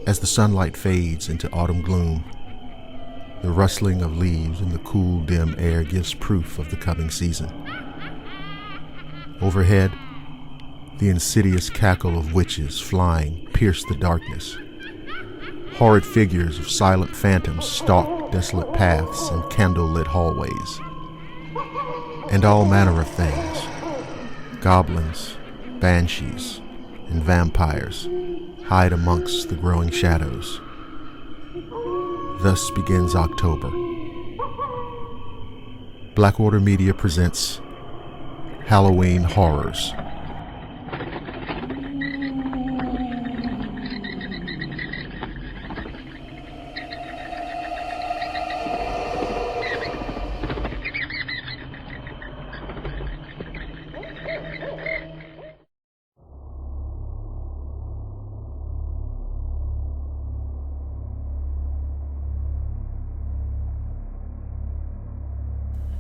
As the sunlight fades into autumn gloom, the rustling of leaves in the cool, dim air gives proof of the coming season. Overhead, the insidious cackle of witches flying pierce the darkness. Horrid figures of silent phantoms stalk desolate paths and candle-lit hallways. And all manner of things, goblins, banshees, and vampires, hide amongst the growing shadows. Thus begins October. Blackwater Media presents Halloween Horrors.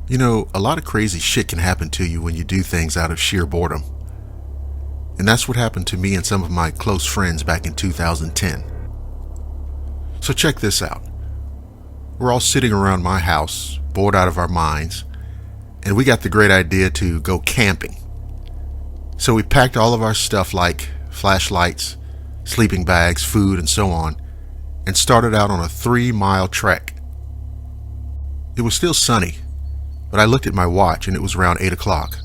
You know, a lot of crazy shit can happen to you when you do things out of sheer boredom. And that's what happened to me and some of my close friends back in 2010. So check this out. We're all sitting around my house, bored out of our minds, and we got the great idea to go camping. So we packed all of our stuff like flashlights, sleeping bags, food, and so on, and started out on a 3-mile trek. It was still sunny, but I looked at my watch and it was around 8 o'clock.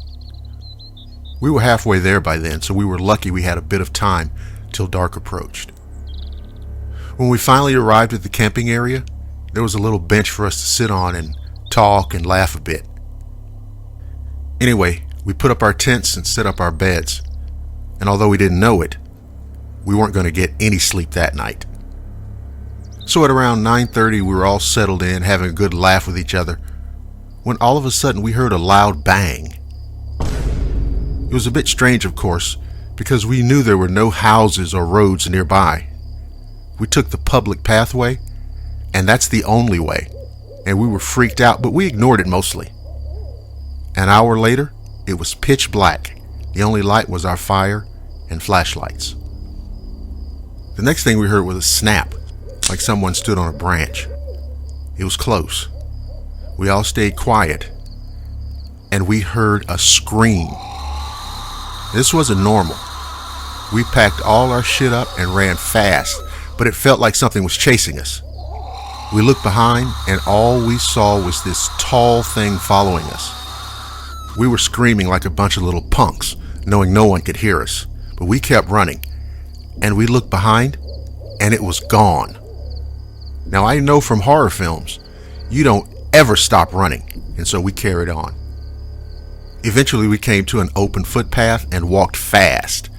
We were halfway there by then, so we were lucky we had a bit of time till dark approached. When we finally arrived at the camping area, there was a little bench for us to sit on and talk and laugh a bit. Anyway, we put up our tents and set up our beds, and although we didn't know it, we weren't going to get any sleep that night. So at around 9:30, we were all settled in, having a good laugh with each other, when all of a sudden we heard a loud bang. It was a bit strange, of course, because we knew there were no houses or roads nearby. We took the public pathway, and that's the only way, and we were freaked out, but we ignored it mostly. An hour later, it was pitch black. The only light was our fire and flashlights. The next thing we heard was a snap, like someone stood on a branch. It was close. We all stayed quiet, and we heard a scream. This wasn't normal. We packed all our shit up and ran fast, but it felt like something was chasing us. We looked behind, and all we saw was this tall thing following us. We were screaming like a bunch of little punks, knowing no one could hear us, but we kept running, and we looked behind, and it was gone. Now, I know from horror films, you don't ever stop running, and so we carried on. Eventually we came to an open footpath and walked fast,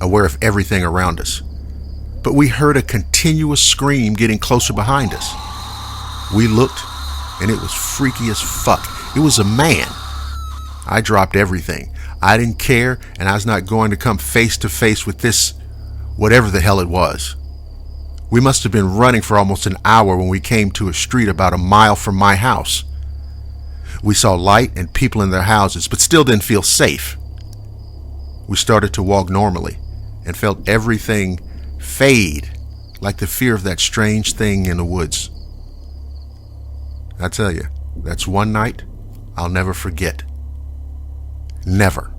aware of everything around us. But we heard a continuous scream getting closer behind us. We looked, and it was freaky as fuck. It was a man. I dropped everything. I didn't care, and I was not going to come face to face with this, whatever the hell it was. We must have been running for almost an hour when we came to a street about a mile from my house. We saw light and people in their houses, but still didn't feel safe. We started to walk normally and felt everything fade, like the fear of that strange thing in the woods. I tell you, that's one night I'll never forget. Never.